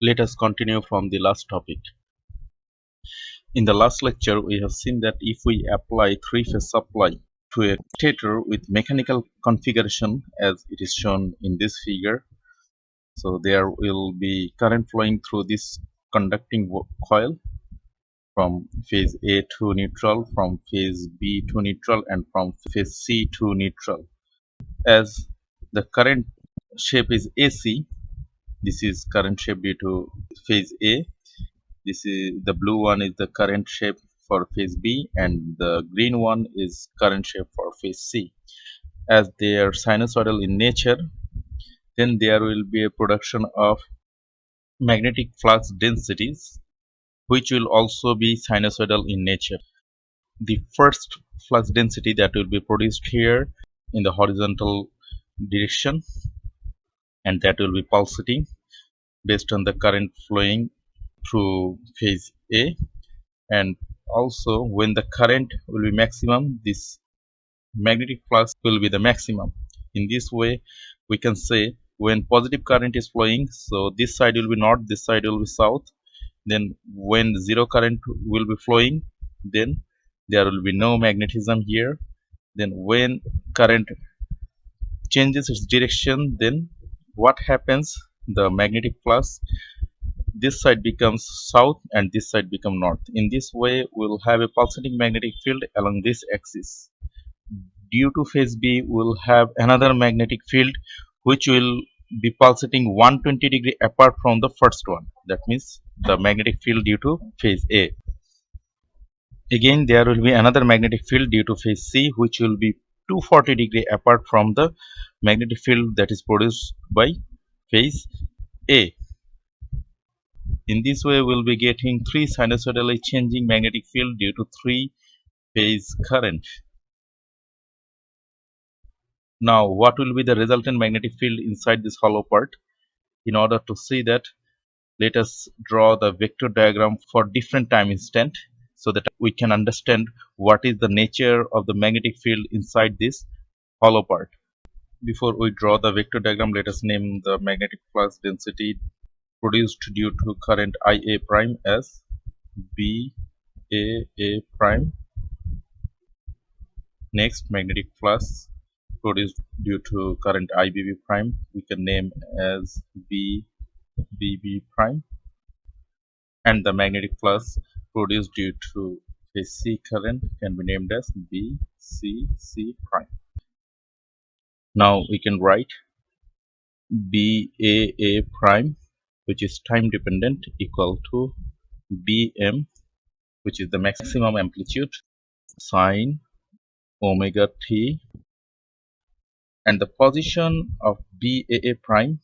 Let us continue from the last topic. In the last lecture, we have seen that if we apply three-phase supply to a stator with mechanical configuration as it is shown in this figure, so there will be current flowing through this conducting coil from phase A to neutral, from phase B to neutral, and from phase C to neutral. As the current shape is AC, this is current shape due to phase A. This is the blue one is the current shape for phase B, and the green one is current shape for phase C. As they are sinusoidal in nature, then there will be a production of magnetic flux densities, which will also be sinusoidal in nature. The first flux density that will be produced here in the horizontal direction, and that will be pulsating based on the current flowing through phase A. And also when the current will be maximum, this magnetic flux will be the maximum. In this way we can say when positive current is flowing, so this side will be north, this side will be south. Then when zero current will be flowing, then there will be no magnetism here. Then when current changes its direction, then what happens, the magnetic flux, this side becomes south and this side become north. In this way we'll have a pulsating magnetic field along this axis. Due to phase B, we'll have another magnetic field which will be pulsating 120 degree apart from the first one. That means the magnetic field due to phase A. Again there will be another magnetic field due to phase C which will be 240 degree apart from the magnetic field that is produced by phase A. In this way we'll be getting three sinusoidally changing magnetic field due to three phase current. Now what will be the resultant magnetic field inside this hollow part? In order to see that, let us draw the vector diagram for different time instant so that we can understand what is the nature of the magnetic field inside this hollow part. Before we draw the vector diagram, let us name the magnetic flux density produced due to current IA prime as BAA prime. Next, magnetic flux produced due to current IBB prime we can name as BBB prime, and the magnetic flux produced due to phase C current can be named as BCC prime. Now we can write BAA prime, which is time dependent, equal to BM, which is the maximum amplitude, sine omega t, and the position of BAA prime,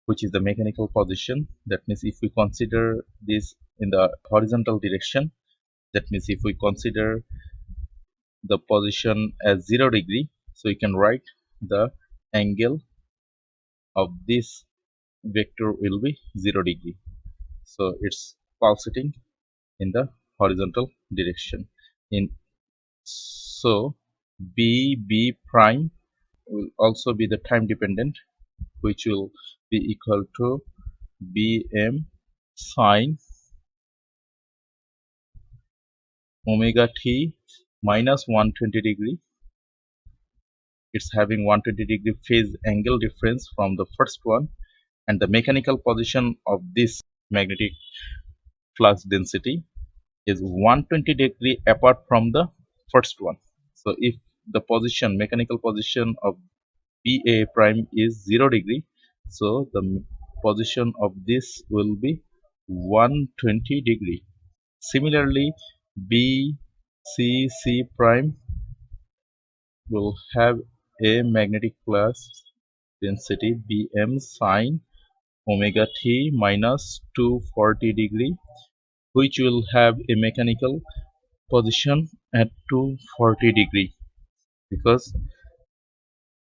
which is the mechanical position. That means if we consider this in the horizontal direction, that means if we consider the position as 0 degree, so you can write the angle of this vector will be 0 degree. So it's pulsating in the horizontal direction. So BB prime will also be the time dependent, which will be equal to BM sine omega t minus 120 degree. It's having 120 degree phase angle difference from the first one, and the mechanical position of this magnetic flux density is 120 degree apart from the first one. So if the mechanical position of BA prime is 0 degree, so the position of this will be 120 degree. Similarly, BCC prime will have a magnetic flux density Bm sine omega t minus 240 degree, which will have a mechanical position at 240 degree, because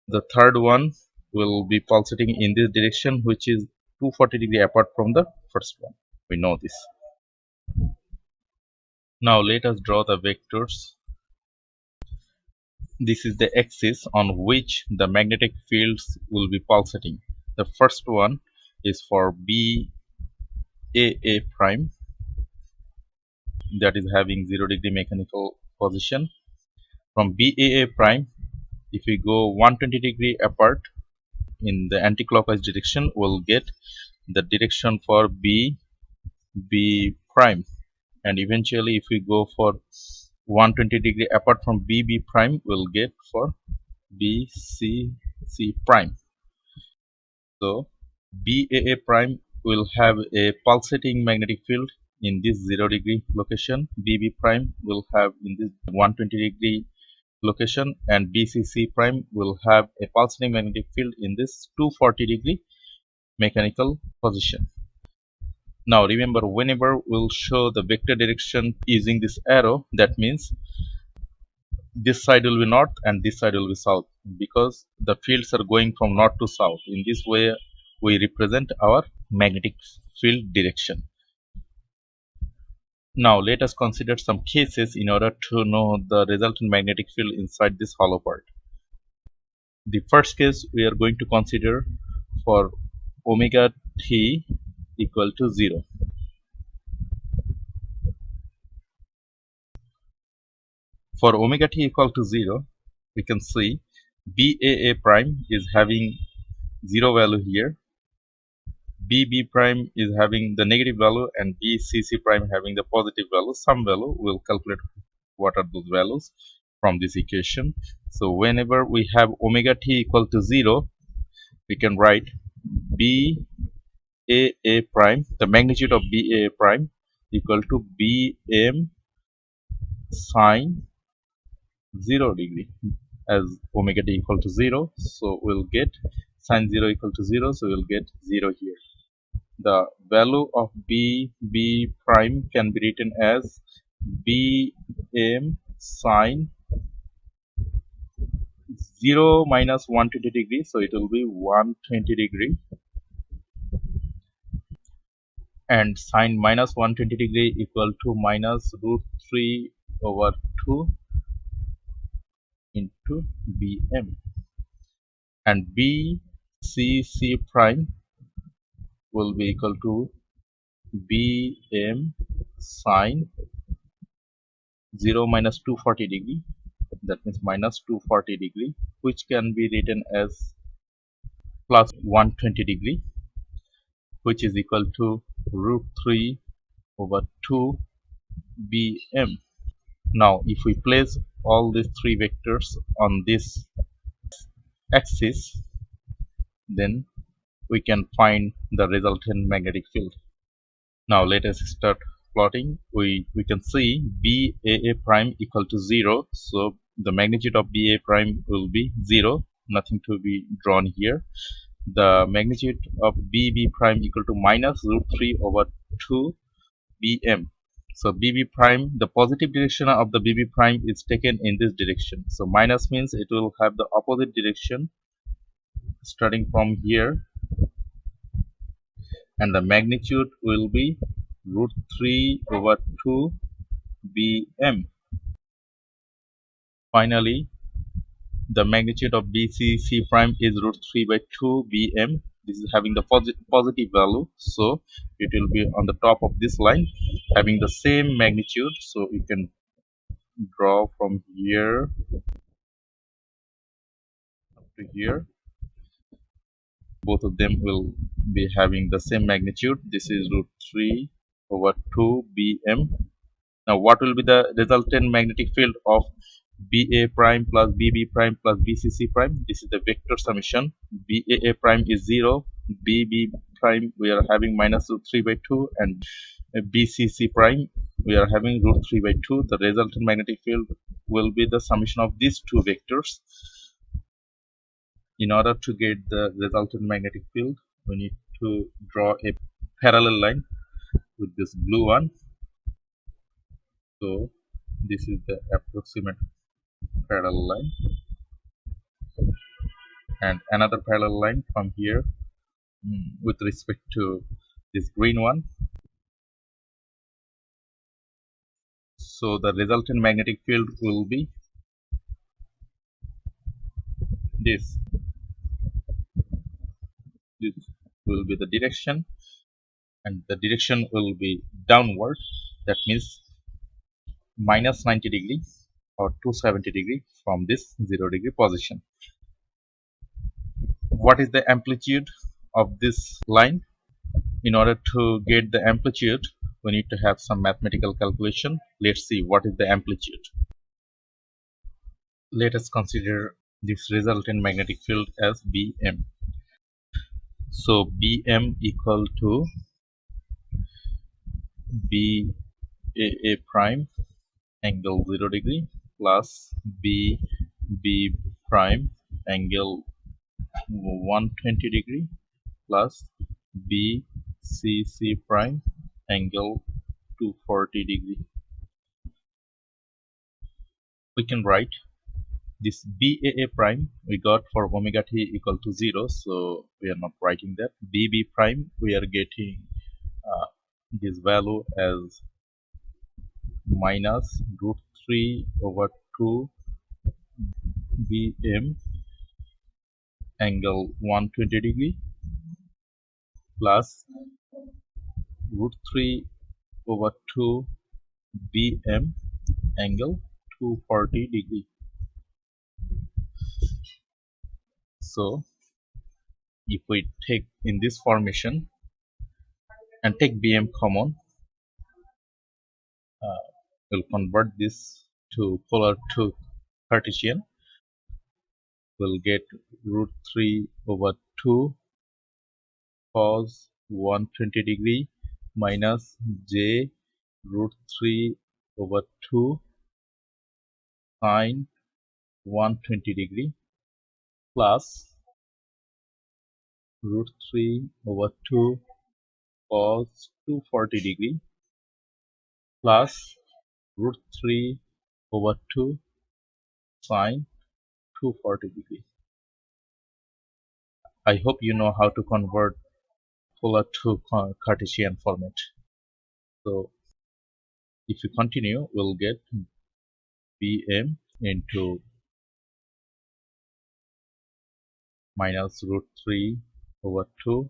the third one will be pulsating in this direction, which is 240 degree apart from the first one. We know this. Now let us draw the vectors. This is the axis on which the magnetic fields will be pulsating. The first one is for B BAA prime, that is having 0° mechanical position. From BAA prime, if we go 120° apart in the anti-clockwise direction, we'll get the direction for B prime, and eventually if we go for 120° apart from BB prime, we'll get for BCC prime. So BAA prime will have a pulsating magnetic field in this 0° location, BB prime will have in this 120° location, and BCC prime will have a pulsating magnetic field in this 240° mechanical position. Now remember, whenever we'll show the vector direction using this arrow, that means this side will be north and this side will be south, because the fields are going from north to south. In this way we represent our magnetic field direction. Now let us consider some cases in order to know the resultant magnetic field inside this hollow part. The first case we are going to consider for omega t equal to 0. For omega t equal to 0, we can see BAA prime is having 0 value here, BB prime is having the negative value, and BCC prime having the positive value. Some value, we'll calculate what are those values from this equation. So whenever we have omega t equal to 0, we can write BAA prime, the magnitude of BAA prime equal to BM sine 0° as omega t equal to 0. So we'll get sine 0 equal to 0, so we'll get 0 here. The value of BB prime can be written as BM sine 0 minus 120°, so it will be 120°, and sine minus 120° equal to minus root 3 over 2 into BM, and BCC prime will be equal to BM sine 0 minus 240°, that means minus 240°, which can be written as plus 120°, which is equal to root 3 over 2 BM. Now if we place all these three vectors on this axis, then we can find the resultant magnetic field. Now let us start plotting. We can see BAA prime equal to 0, so the magnitude of BA prime will be 0, nothing to be drawn here. The magnitude of BB prime equal to minus root 3 over 2 BM. So BB prime, the positive direction of the BB prime is taken in this direction. So minus means it will have the opposite direction starting from here, and the magnitude will be root 3 over 2 BM. Finally, the magnitude of BCC prime is root 3 by 2 BM. This is having the positive value, so it will be on the top of this line having the same magnitude. So you can draw from here up to here. Both of them will be having the same magnitude. This is root 3 over 2 BM. Now what will be the resultant magnetic field of BA prime plus BB prime plus BCC prime? This is the vector summation. BAA prime is 0, BB prime we are having minus root 3 by 2, and BCC prime we are having root 3 by 2. The resultant magnetic field will be the summation of these two vectors. In order to get the resultant magnetic field, we need to draw a parallel line with this blue one. So this is the approximate parallel line, and another parallel line from here with respect to this green one. So the resultant magnetic field will be this. This will be the direction, and the direction will be downward. That means minus 90 degree or 270 degree from this 0 degree position. What is the amplitude of this line? In order to get the amplitude, we need to have some mathematical calculation. Let's see what is the amplitude. Let us consider this resultant magnetic field as Bm. So Bm equal to Baa prime angle 0 degree plus Bb prime angle 120 degree plus BCC prime angle 240 degree. We can write this Baa prime we got for omega t equal to 0, so we are not writing that. Bb prime we are getting this value as minus root 3 over 2 Bm angle 120 degree plus root 3 over 2 Bm angle 240 degree. So if we take in this formation and take Bm common, we'll convert this to polar to Cartesian. We'll get root 3 over 2 cos 120 degree minus j root 3 over 2 sine 120 degree plus root 3 over 2 cos 240 degree plus root 3 over 2 sine 240 degree. I hope you know how to convert polar to Cartesian format. So if you continue, we'll get Bm into minus root 3 over 2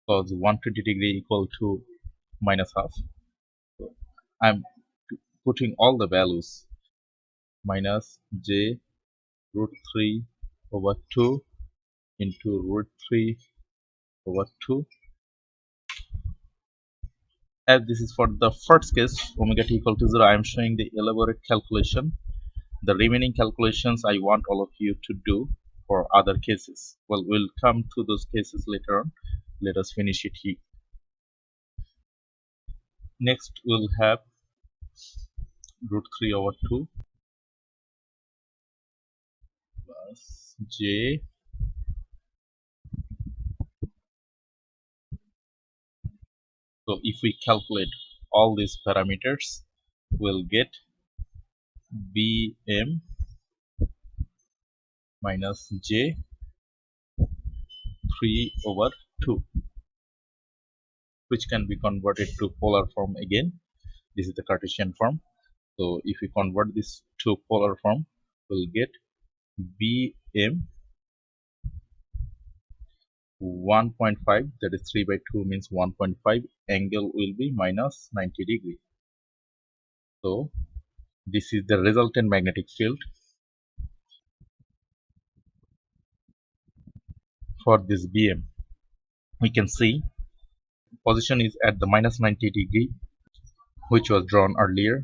cos 120 degree equal to minus half. So I'm putting all the values minus j root 3 over 2 into root 3 over 2. As this is for the first case omega t equal to 0, I am showing the elaborate calculation. The remaining calculations I want all of you to do for other cases. Well, we'll come to those cases later on. Let us finish it here. Next we'll have root 3 over 2 plus j so if we calculate all these parameters, we'll get Bm minus j 3 over 2, which can be converted to polar form again. This is the Cartesian form. So if we convert this to polar form, we'll get Bm 1.5, that is 3 by 2 means 1.5, angle will be minus 90 degree. So this is the resultant magnetic field for this Bm. We can see position is at the minus 90 degree, which was drawn earlier,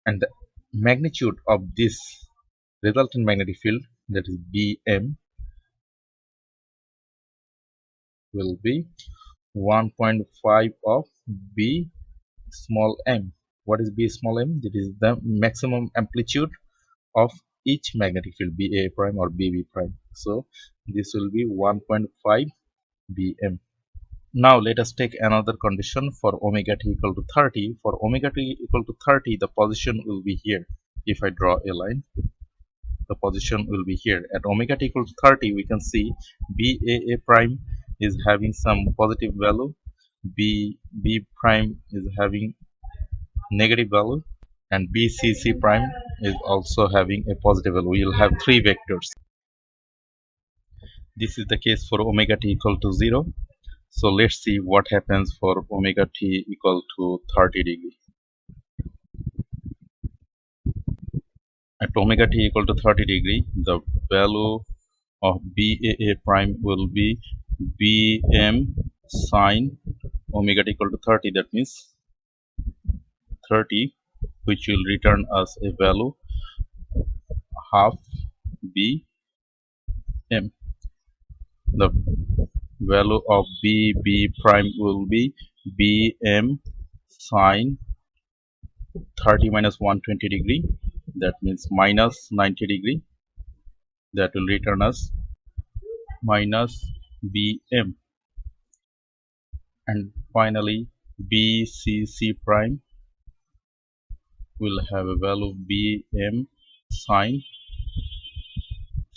and the magnitude of this resultant magnetic field, that is Bm, will be 1.5 of B small m. What is B small m? That is the maximum amplitude of each magnetic field, Ba prime or Bb prime. So this will be 1.5 Bm. Now let us take another condition for omega t equal to 30. For omega t equal to 30, the position will be here. If I draw a line, the position will be here. At omega t equal to 30, we can see Baa prime is having some positive value, B prime is having negative value, and BCC prime is also having a positive value. We will have three vectors. This is the case for omega t equal to 0. So let's see what happens for omega t equal to 30 degree. At omega t equal to 30 degree, the value of BAA prime will be Bm sine omega t equal to 30. That means 30, which will return us a value half Bm. The value of BB prime will be Bm sine 30 minus 120 degree. That means minus 90 degree. That will return us minus Bm. And finally BCC prime will have a value Bm sine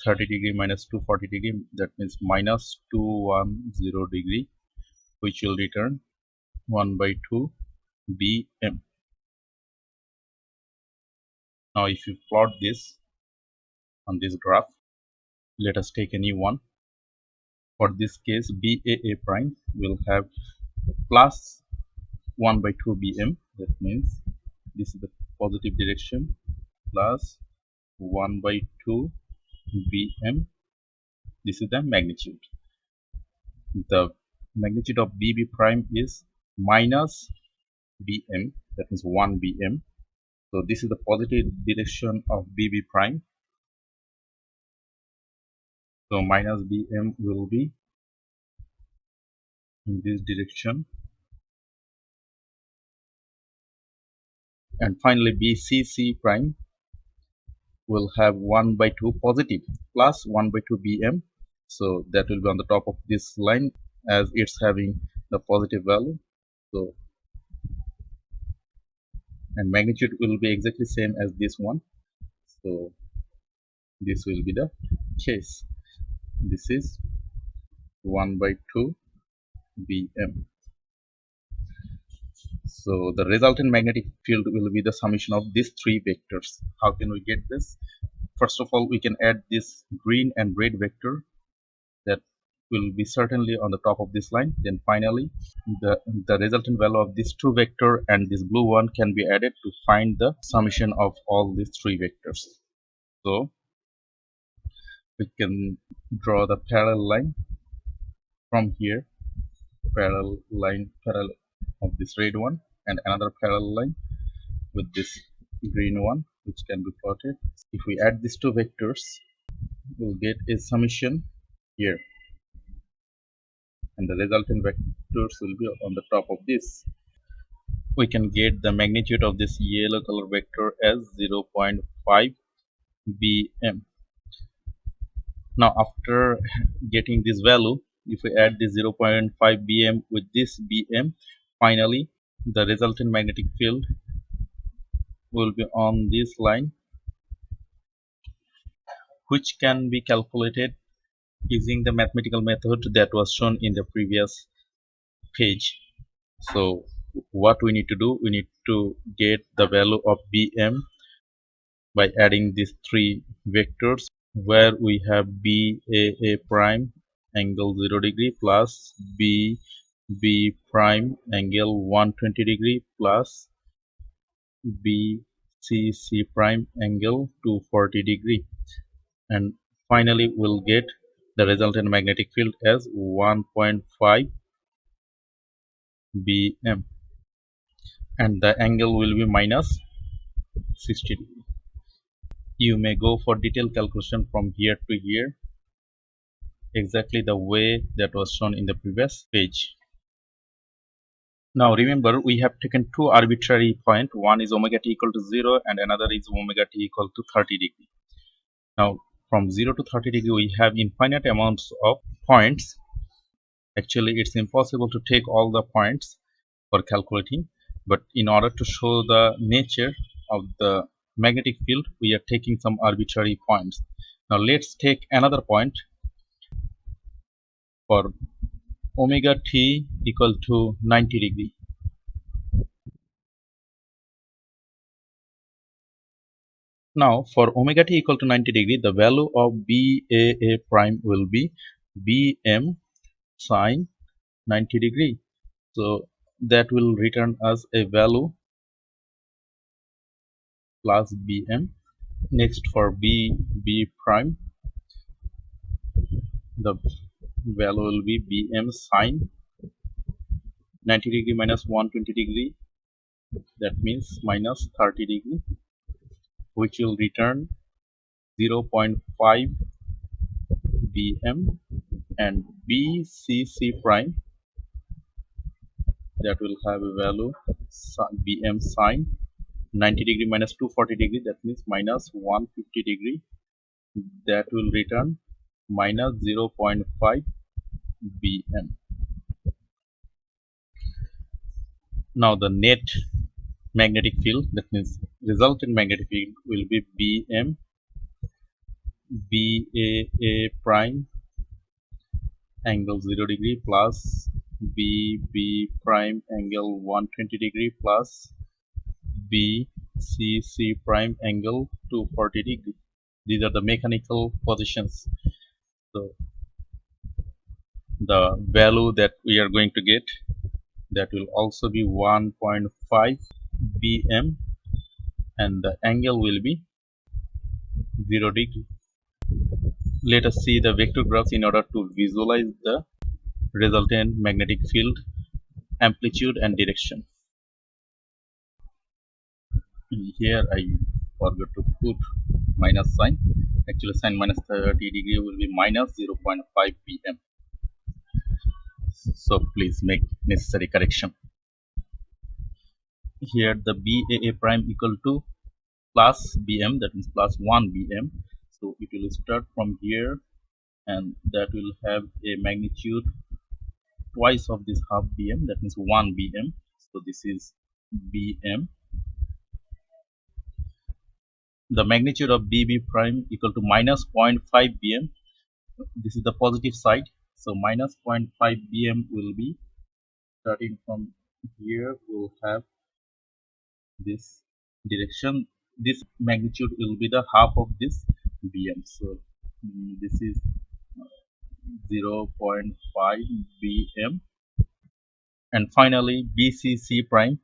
30 degree minus 240 degree, that means minus 210 degree, which will return 1 by 2 Bm. Now if you plot this on this graph, let us take a new one. For this case, BAA prime will have plus 1 by 2 Bm. That means this is the positive direction, plus 1 by 2 Bm. This is the magnitude. The magnitude of BB prime is minus Bm, that means 1 Bm. So this is the positive direction of BB prime. So minus Bm will be in this direction. And finally BCC prime will have 1 by 2 positive plus 1 by 2 Bm. So that will be on the top of this line as it's having the positive value. So and magnitude will be exactly same as this one. So this will be the case. This is 1 by 2 Bm. So the resultant magnetic field will be the summation of these three vectors. How can we get this? First of all, we can add this green and red vector that will be certainly on the top of this line. Then finally, the resultant value of this two vector and this blue one can be added to find the summation of all these three vectors. So we can draw the parallel line from here, parallel of this red one, and another parallel line with this green one, which can be plotted. If we add these two vectors, we'll get a summation here, and the resultant vectors will be on the top of this. We can get the magnitude of this yellow color vector as 0.5 Bm. Now after getting this value, if we add this 0.5 Bm with this Bm, finally the resultant magnetic field will be on this line, which can be calculated using the mathematical method that was shown in the previous page. So what we need to do, we need to get the value of Bm by adding these three vectors, where we have BAA prime angle 0 degree plus BB prime angle 120 degree plus BCC prime angle 240 degree, and finally we'll get the resultant magnetic field as 1.5 Bm, and the angle will be minus 60 degree. You may go for detailed calculation from here to here, exactly the way that was shown in the previous page. Now remember, we have taken two arbitrary points. One is omega t equal to 0 and another is omega t equal to 30 degree. Now from 0 to 30 degree we have infinite amounts of points. Actually it's impossible to take all the points for calculating, but in order to show the nature of the magnetic field, we are taking some arbitrary points. Now let's take another point for omega t equal to 90 degree. Now for omega t equal to 90 degree, the value of BAA prime will be Bm sine 90 degree. So that will return us a value plus bm. Next for b prime, the value will be bm sine 90 degree minus 120 degree, that means minus 30 degree, which will return 0.5 bm. And bcc prime, that will have a value bm sine 90 degree minus 240 degree, that means minus 150 degree, that will return minus 0.5 bm. Now the net magnetic field, that means resultant magnetic field, will be bm baa prime angle 0 degree plus bb prime angle 120 degree plus bcc prime angle 240 degree. These are the mechanical positions. So the value that we are going to get, that will also be 1.5 bm, and the angle will be 0 degree. Let us see the vector graphs in order to visualize the resultant magnetic field amplitude and direction. Here I forgot to put minus sign. Actually sign minus 30 degree will be minus 0.5 pm. So please make necessary correction. Here the BAA prime equal to plus bm, that means plus 1 bm. So it will start from here, and that will have a magnitude twice of this half bm, that means 1 bm. So this is bm. The magnitude of bb prime equal to minus 0.5 bm. This is the positive side, so minus 0.5 bm will be starting from here. We'll have this direction. This magnitude will be the half of this bm. So this is 0.5 bm. And finally bcc prime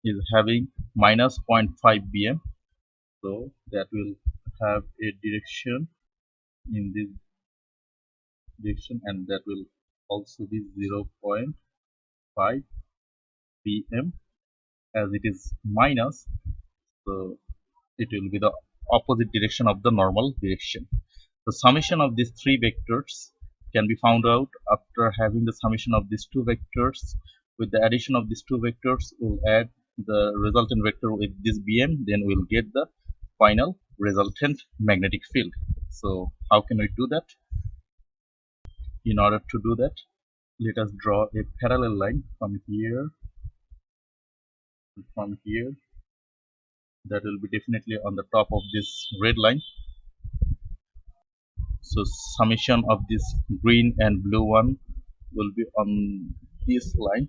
is having minus 0.5 bm. So that will have a direction in this direction, and that will also be 0.5 pm. As it is minus, so it will be the opposite direction of the normal direction. The summation of these three vectors can be found out after having the summation of these two vectors. With the addition of these two vectors, we'll add the resultant vector with this bm, then we'll get the final resultant magnetic field. So how can we do that? In order to do that, let us draw a parallel line from here and from here. That will be definitely on the top of this red line. So summation of this green and blue one will be on this line.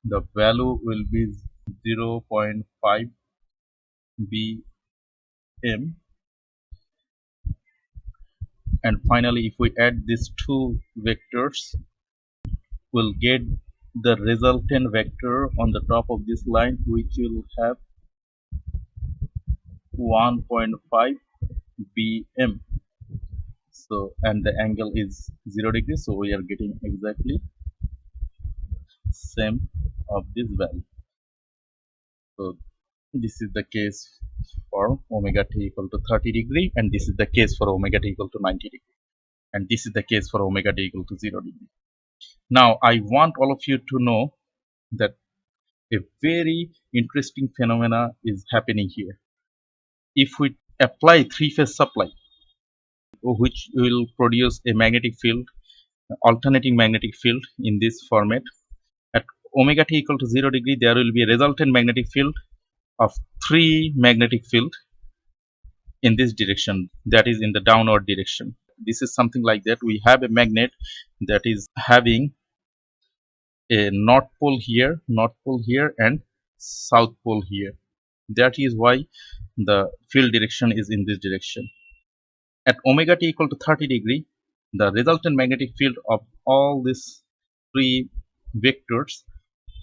The value will be 0.5 bm. And finally, if we add these two vectors, we'll get the resultant vector on the top of this line, which will have 1.5 bm. So, and the angle is 0 degree, so we are getting exactly same of this value. So this is the case for omega t equal to 30 degree, and this is the case for omega t equal to 90 degree, and this is the case for omega t equal to 0 degree. Now I want all of you to know that a very interesting phenomena is happening here. If we apply three-phase supply, which will produce a magnetic field, alternating magnetic field in this format, at omega t equal to 0 degree, there will be a resultant magnetic field of 3 magnetic field in this direction, that is in the downward direction. This is something like that. We have a magnet that is having a north pole here, and south pole here. That is why the field direction is in this direction. At omega t equal to 30 degree, the resultant magnetic field of all these three vectors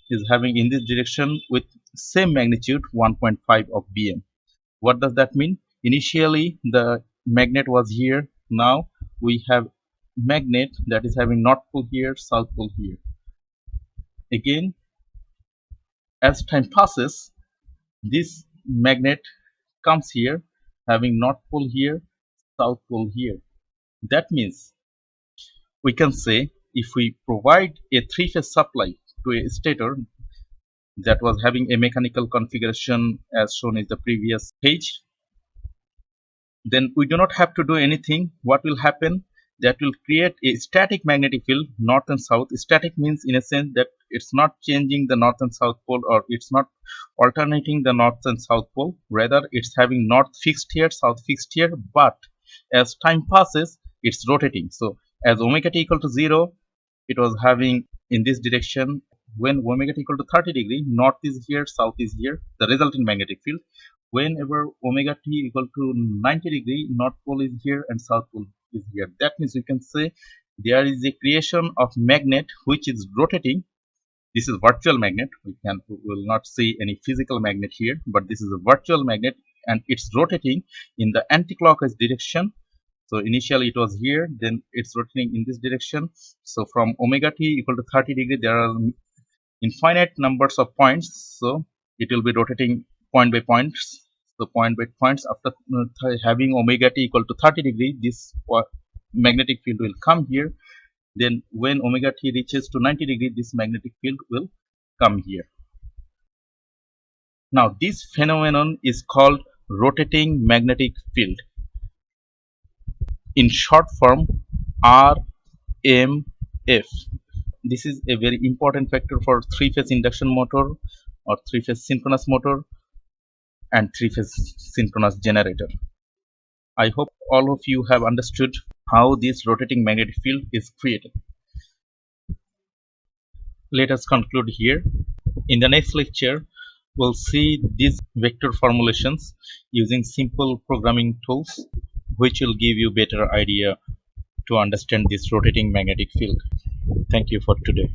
is having in this direction with same magnitude 1.5 of bm. What does that mean? Initially the magnet was here. Now we have magnet that is having north pole here, south pole here. Again, as time passes, this magnet comes here having north pole here, south pole here. That means we can say if we provide a three-phase supply to a stator that was having a mechanical configuration as shown in the previous page, then we do not have to do anything. What will happen? That will create a static magnetic field north and south. Static means in a sense that it's not changing the north and south pole, or it's not alternating the north and south pole. Rather, it's having north fixed here, south fixed here, but as time passes, it's rotating. So as omega t equal to 0, it was having in this direction. When omega t equal to 30 degree, north is here, south is here, the resultant magnetic field. Whenever omega t equal to 90 degree, north pole is here and south pole is here. That means we can say there is a creation of magnet which is rotating. This is virtual magnet. We will not see any physical magnet here, but this is a virtual magnet and it's rotating in the anti-clockwise direction. So initially it was here, then it's rotating in this direction. So from omega t equal to 30 degree, there are infinite numbers of points. So it will be rotating point by points. So point by points after having omega t equal to 30 degree, this magnetic field will come here. Then when omega t reaches to 90 degree, this magnetic field will come here. Now this phenomenon is called rotating magnetic field. In short form, RMF. This is a very important factor for three-phase induction motor or three-phase synchronous motor and three-phase synchronous generator. I hope all of you have understood how this rotating magnetic field is created. Let us conclude here. In the next lecture, we'll see these vector formulations using simple programming tools, which will give you better idea to understand this rotating magnetic field. Thank you for today.